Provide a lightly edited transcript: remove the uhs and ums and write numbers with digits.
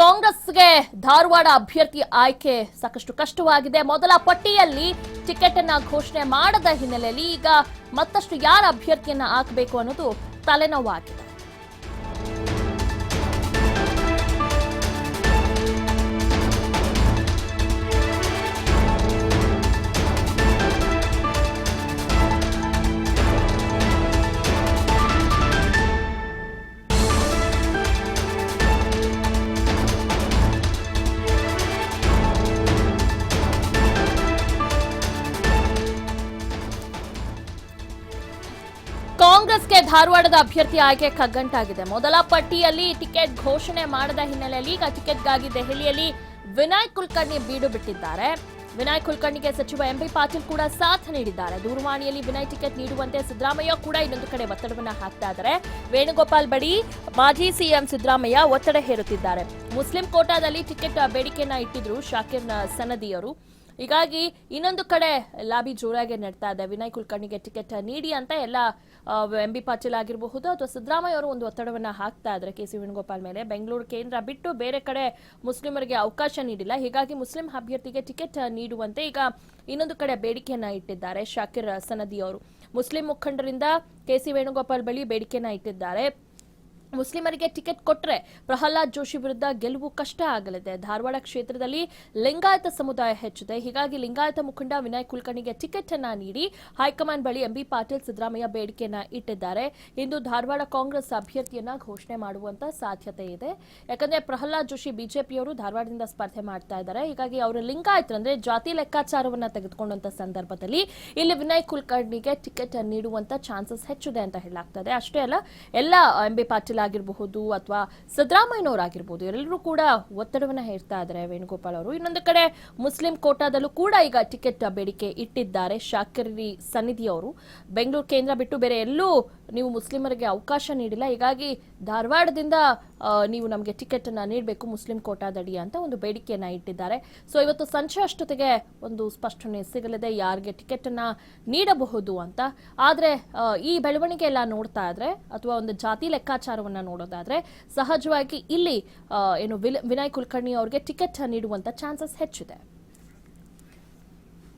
ಕಾಂಗ್ರೆಸ್ಗೆ ಧಾರವಾಡ ಅಭ್ಯರ್ಥಿ ಆಯ್ಕೆ ಸಾಕಷ್ಟು ಕಷ್ಟವಾಗಿದೆ. ಮೊದಲ ಪಟ್ಟಿಯಲ್ಲಿ ಟಿಕೆಟ್ ಅನ್ನ ಘೋಷಣೆ ಮಾಡದ ಹಿನ್ನೆಲೆಯಲ್ಲಿ ಈಗ ಮತ್ತಷ್ಟು ಯಾರ ಅಭ್ಯರ್ಥಿಯನ್ನ ಹಾಕಬೇಕು ಅನ್ನೋದು ತಲೆನೋವಾಗಿದೆ. ಕಾಂಗ್ರೆಸ್ಗೆ ಧಾರವಾಡದ ಅಭ್ಯರ್ಥಿ ಆಯ್ಕೆ ಕಗ್ಗಂಟಾಗಿದೆ. ಮೊದಲ ಪಟ್ಟಿಯಲ್ಲಿ ಟಿಕೆಟ್ ಘೋಷಣೆ ಮಾಡದ ಹಿನ್ನೆಲೆಯಲ್ಲಿ ಈಗ ಟಿಕೆಟ್ಗಾಗಿ ದೆಹಲಿಯಲ್ಲಿ ವಿನಯ್ ಕುಲಕರ್ಣಿ ಬೀಡು ಬಿಟ್ಟಿದ್ದಾರೆ. ವಿನಯ್ ಕುಲಕರ್ಣಿಗೆ ಸಚಿವ ಎಂಬಿ ಪಾಟೀಲ್ ಕೂಡ ಸಾಥ್ ನೀಡಿದ್ದಾರೆ. ದೂರವಾಣಿಯಲ್ಲಿ ವಿನಯ್ ಟಿಕೆಟ್ ನೀಡುವಂತೆ ಸಿದ್ದರಾಮಯ್ಯ ಕೂಡ ಇನ್ನೊಂದು ಕಡೆ ಒತ್ತಡವನ್ನ ಹಾಕ್ತಾ ಇದ್ದಾರೆ. ವೇಣುಗೋಪಾಲ್ ಬಳಿ ಮಾಜಿ ಸಿಎಂ ಸಿದ್ದರಾಮಯ್ಯ ಒತ್ತಡ ಹೇರುತ್ತಿದ್ದಾರೆ. ಮುಸ್ಲಿಂ ಕೋಟಾದಲ್ಲಿ ಟಿಕೆಟ್ ಬೇಡಿಕೆಯನ್ನ ಇಟ್ಟಿದ್ರು ಶಾಕಿರ್ ಸನದಿಯವರು. ಹೀಗಾಗಿ ಇನ್ನೊಂದು ಕಡೆ ಲಾಬಿ ಜೋರಾಗಿ ನಡ್ತಾ ಇದೆ. ವಿನಯ್ ಕುಲಕರ್ಣಿಗೆ ಟಿಕೆಟ್ ನೀಡಿ ಅಂತ ಎಲ್ಲ ಎಂಬಿ ಪಾಟೀಲ್ ಆಗಿರಬಹುದು ಅಥವಾ ಸಿದ್ದರಾಮಯ್ಯ ಅವರು ಒಂದು ಒತ್ತಡವನ್ನ ಹಾಕ್ತಾ ಇದ್ದಾರೆ ಕೆಸಿ ವೇಣುಗೋಪಾಲ್ ಮೇಲೆ. ಬೆಂಗಳೂರು ಕೇಂದ್ರ ಬಿಟ್ಟು ಬೇರೆ ಕಡೆ ಮುಸ್ಲಿಮರಿಗೆ ಅವಕಾಶ ನೀಡಿಲ್ಲ. ಹೀಗಾಗಿ ಮುಸ್ಲಿಂ ಅಭ್ಯರ್ಥಿಗೆ ಟಿಕೆಟ್ ನೀಡುವಂತೆ ಈಗ ಇನ್ನೊಂದು ಕಡೆ ಬೇಡಿಕೆಯನ್ನ ಇಟ್ಟಿದ್ದಾರೆ ಶಾಕಿರ್ ಸನದಿ ಅವರು. ಮುಸ್ಲಿಂ ಮುಖಂಡರಿಂದ ಕೆಸಿ ವೇಣುಗೋಪಾಲ್ ಬಳಿ ಬೇಡಿಕೆಯನ್ನ ಇಟ್ಟಿದ್ದಾರೆ. ಮುಸ್ಲಿಮರಿಗೆ ಟಿಕೆಟ್ ಕೊಟ್ಟರೆ ಪ್ರಹ್ಲಾದ್ ಜೋಶಿ ವಿರುದ್ಧ ಗೆಲುವು ಕಷ್ಟ ಆಗಲಿದೆ. ಧಾರವಾಡ ಕ್ಷೇತ್ರದಲ್ಲಿ ಲಿಂಗಾಯತ ಸಮುದಾಯ ಹೆಚ್ಚಿದೆ. ಹೀಗಾಗಿ ಲಿಂಗಾಯತ ಮುಖಂಡ ವಿನಯ್ ಕುಲಕರ್ಣಿಗೆ ಟಿಕೆಟ್ ಅನ್ನ ನೀಡಿ ಹೈಕಮಾಂಡ್ ಬಳಿ ಎಂಬಿ ಪಾಟೀಲ್ ಸಿದ್ದರಾಮಯ್ಯ ಬೇಡಿಕೆಯನ್ನ ಇಟ್ಟಿದ್ದಾರೆ. ಇಂದು ಧಾರವಾಡ ಕಾಂಗ್ರೆಸ್ ಅಭ್ಯರ್ಥಿಯನ್ನ ಘೋಷಣೆ ಮಾಡುವಂತ ಸಾಧ್ಯತೆ ಇದೆ. ಯಾಕಂದ್ರೆ ಪ್ರಹ್ಲಾದ್ ಜೋಶಿ ಬಿಜೆಪಿಯವರು ಧಾರವಾಡದಿಂದ ಸ್ಪರ್ಧೆ ಮಾಡ್ತಾ ಇದ್ದಾರೆ. ಹೀಗಾಗಿ ಅವರು ಲಿಂಗಾಯತ ಅಂದ್ರೆ ಜಾತಿ ಲೆಕ್ಕಾಚಾರವನ್ನ ತೆಗೆದುಕೊಂಡಂತ ಸಂದರ್ಭದಲ್ಲಿ ಇಲ್ಲಿ ವಿನಯ್ ಕುಲಕರ್ಣಿಗೆ ಟಿಕೆಟ್ ನೀಡುವಂತ ಚಾನ್ಸಸ್ ಹೆಚ್ಚಿದೆ ಅಂತ ಹೇಳಲಾಗ್ತದೆ. ಅಷ್ಟೇ ಅಲ್ಲ, ಎಲ್ಲ ಎಂಬಿ ಪಾಟೀಲ್ ಆಗಿರಬಹುದು ಅಥವಾ ಸಿದ್ದರಾಮಯ್ಯನವರಾಗಿರ್ಬೋದು ಎಲ್ಲರೂ ಕೂಡ ಒತ್ತಡವನ್ನ ಹೇರ್ತಾ ಇದ್ದಾರೆ ವೇಣುಗೋಪಾಲ್ ಅವರು. ಇನ್ನೊಂದು ಕಡೆ ಮುಸ್ಲಿಂ ಕೋಟಾದಲ್ಲೂ ಕೂಡ ಈಗ ಟಿಕೆಟ್ ಬೇಡಿಕೆ ಇಟ್ಟಿದ್ದಾರೆ ಶಾಕಿರ್ ಸನ್ನಿಧಿ ಅವರು. ಬೆಂಗಳೂರು ಕೇಂದ್ರ ಬಿಟ್ಟು ಬೇರೆ ಎಲ್ಲೂ ನೀವು ಮುಸ್ಲಿಮರಿಗೆ ಅವಕಾಶ ನೀಡಿಲ್ಲ. ಹೀಗಾಗಿ ಧಾರವಾಡದಿಂದ ನೀವು ನಮಗೆ ಟಿಕೆಟ್ ಅನ್ನ ನೀಡಬೇಕು ಮುಸ್ಲಿಂ ಕೋಟಾದಡಿ ಅಂತ ಒಂದು ಬೇಡಿಕೆಯನ್ನ ಇಟ್ಟಿದ್ದಾರೆ. ಸೊ ಇವತ್ತು ಸಂಜೆ ಅಷ್ಟೊತ್ತಿಗೆ ಒಂದು ಸ್ಪಷ್ಟನೆ ಸಿಗಲಿದೆ ಯಾರಿಗೆ ಟಿಕೆಟ್ ಅನ್ನ ನೀಡಬಹುದು ಅಂತ. ಆದ್ರೆ ಈ ಬೆಳವಣಿಗೆ ಎಲ್ಲ ನೋಡ್ತಾ ಇದ್ರೆ ಅಥವಾ ಒಂದು ಜಾತಿ ಲೆಕ್ಕಾಚಾರವನ್ನ ನೋಡೋದಾದ್ರೆ ಸಹಜವಾಗಿ ಇಲ್ಲಿ ಏನು ವಿನಯ್ ಕುಲಕರ್ಣಿ ಅವರಿಗೆ ಟಿಕೆಟ್ ನೀಡುವಂತ ಚಾನ್ಸಸ್ ಹೆಚ್ಚಿದೆ.